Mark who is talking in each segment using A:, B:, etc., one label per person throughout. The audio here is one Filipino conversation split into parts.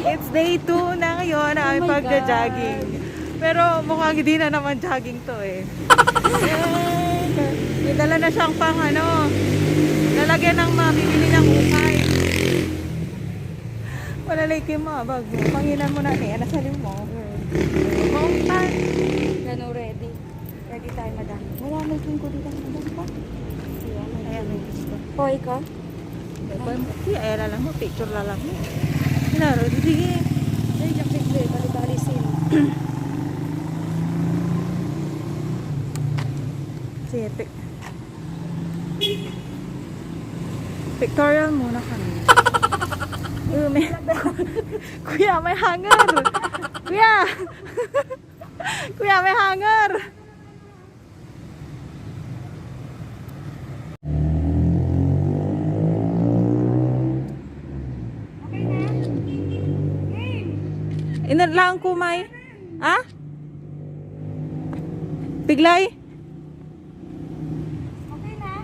A: It's day 2 na ngayon na aming pagja-jogging. Pero mukhang hindi na naman jogging to eh. May dala na siyang pang ano, lalagyan ng mabibili ng ukay. Wala like mo, bag mo. Panginan mo na niya, nasalim mo. Mountain.
B: Gano ready? Ready tayo, madam.
A: Wala may ko dito, madam pa. Ayan, may gusto.
B: Hoy ka?
A: Ayan na lang mo, picture na lang mo. Hinaro, sige.
B: Ay, yung picture, bali-balisin.
A: Sige, pictorial muna kami. May... Kuya, may hanger! Kuya! Kuya, may hanger! Inan lang kumay. Ha? Biglay?
B: Okay na?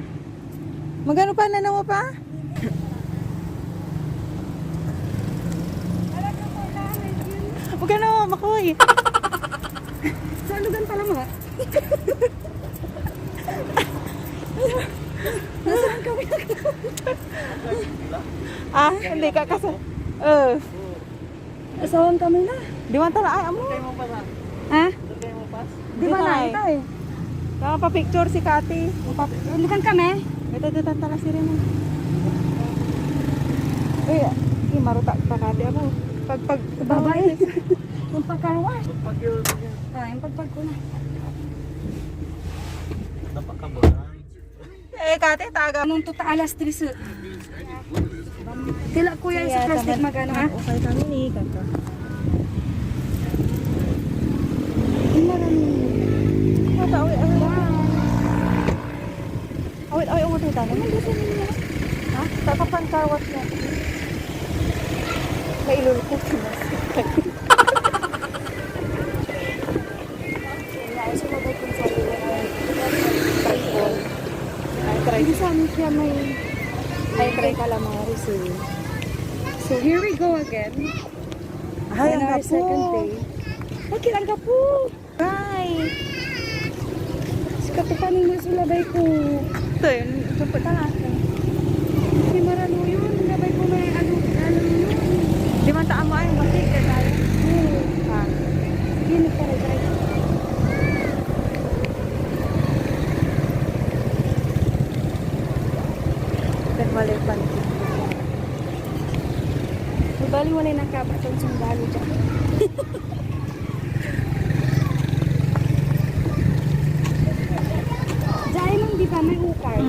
A: Magano pa na mo pa? Magano, makoy.
B: Sa alugan pala mo. Nasaan kami?
A: Hindi ka kasi.
B: Asawan kami na.
A: Di man tala ay amo.
B: Ha?
A: Di ba na ito eh? Kaya pa picture si Kati.
B: Alugan kami?
A: Ito tala si Rene. Uy, maruta pa Kati ako. Pag
B: Babae. Yung pagkarwas. Yung pagpag ko na.
A: Kati, taga.
B: Anong tuta alas 3? Tila kuya yung sa plastic magano ha?
A: Okay kami ni Kaka. Awit, umutay tayo. Ha? Tatapan karwas na. Mailulukot na.
B: Sumabay kong sarili ay
A: Tripod. Ay, try.
B: hindi sa amin siya may calamaris eh. So here we go again.
A: Ay,
B: On
A: ang
B: our
A: gapo.
B: second day. Okay, ang gapo.
A: Bye.
B: Katupanin mo sulabay ko.
A: Ito yun. Supot na natin.
B: Hindi marano yun. Labay ko may ano yun.
A: Di man taan mo ay masig ka tayo. Ha?
B: Hindi pa rin.
A: Then wala yung panty.
B: Bali wala na ka itong sundalo dyan. Diyan lang di ba may ukay?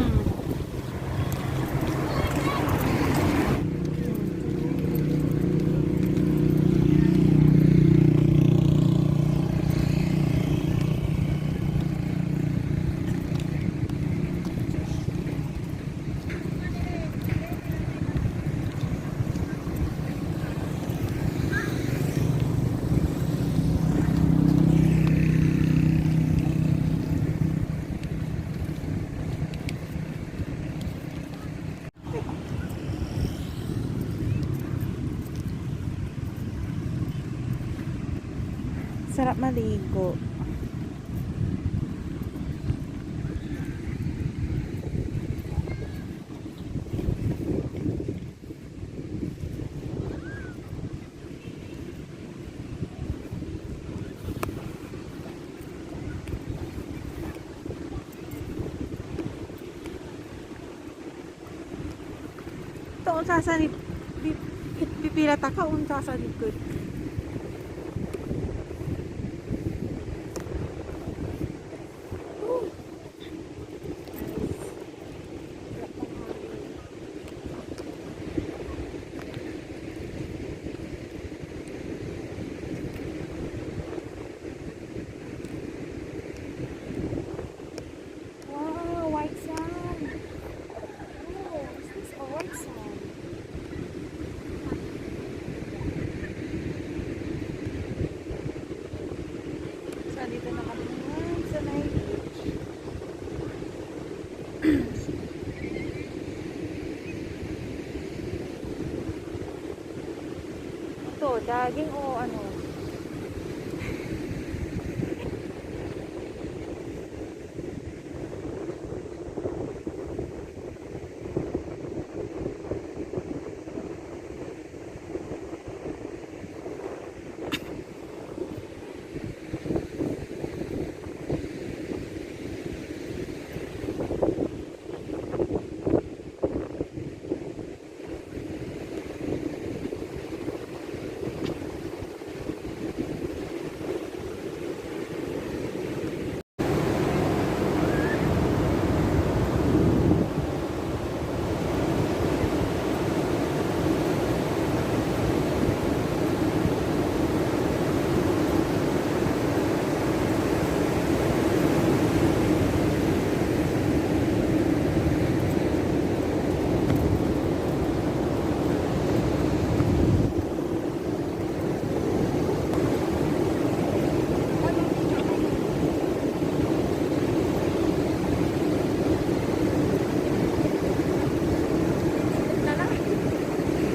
A: Sarap maligo. Ito, unsa sa pipila ta ka, unsa sa likod.
B: Wow, white sand. Oh, is this a white sand? jogging o ano?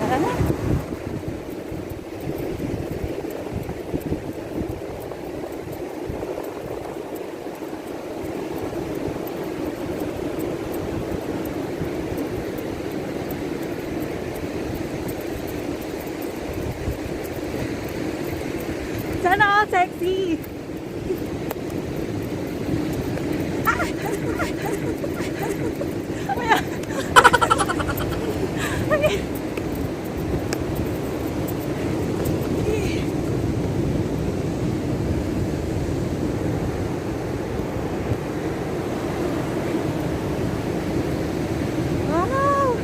B: Tara na.
A: Sana all sexy! Wow!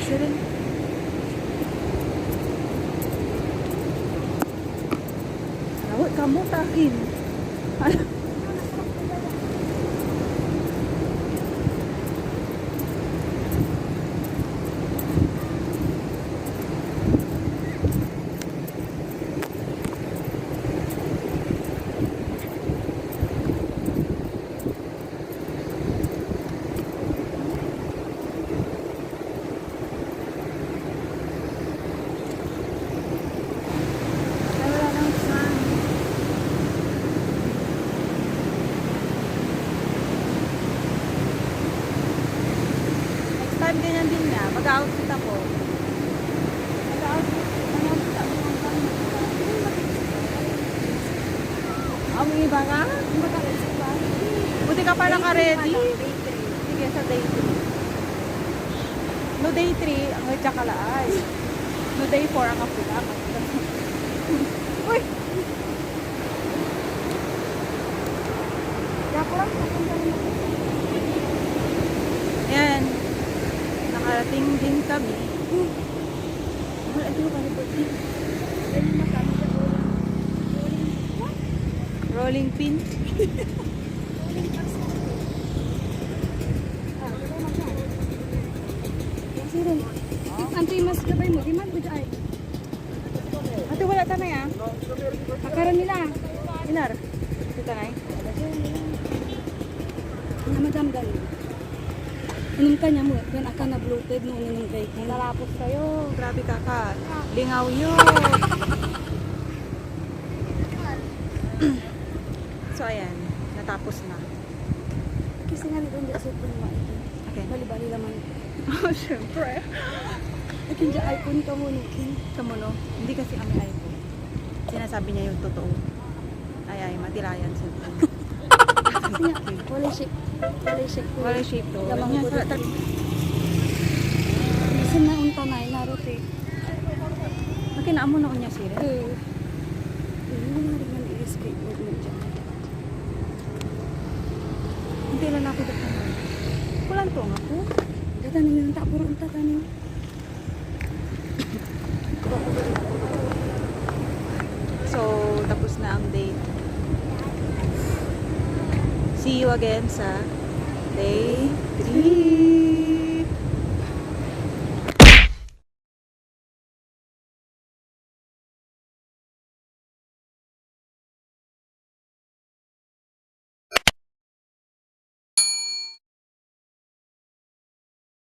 A: Sirin. Rawat kamu takin. Time ganyan din nga, mag-outfit ako. Ang iba nga? Buti ka pa naka-ready. Sige, sa day 3. no day 3 ang Jakalaay. No day 4 ang Kapulak. Uy!
B: Yapo lang.
A: Yan. Nakarating din kami.
B: Wala ito yung kalibot. Ganyan makami sa ulang.
A: Rolling pin.
B: Siren. Antoy mas gabay mo. Di man good ay.
A: Ate, wala tanay ah.
B: Akaran nila.
A: Inar. Ito tanay.
B: Na madam gani. Inom ka niya mo. Yan aka na bloated no inom kay ko.
A: Nalapos kayo. Grabe ka ka. Lingaw yun. So ayan. Natapos na.
B: Kasi nga nito hindi sa pun mo.
A: Okay.
B: Bali-bali naman.
A: Oh, syempre.
B: Akin dyan iPhone ka mo nukin.
A: Kamu no? Hindi kasi kami iPhone. Sinasabi niya yung totoo. Ay, matilayan siya.
B: Kasi nga, wala shake. Wala shake.
A: Wala shape to.
B: Lamang
A: Yan,
B: ko
A: sa-
B: dito. Bisan na unta na, narote.
A: Makinaan mo na unya sila.
B: Hindi na rin man i-skateboard mo dyan.
A: Hindi lang ako dito. Kulang to nga po.
B: Datanin yung tapuro unta tanin.
A: So, tapos na ang date. See you again sa day 3.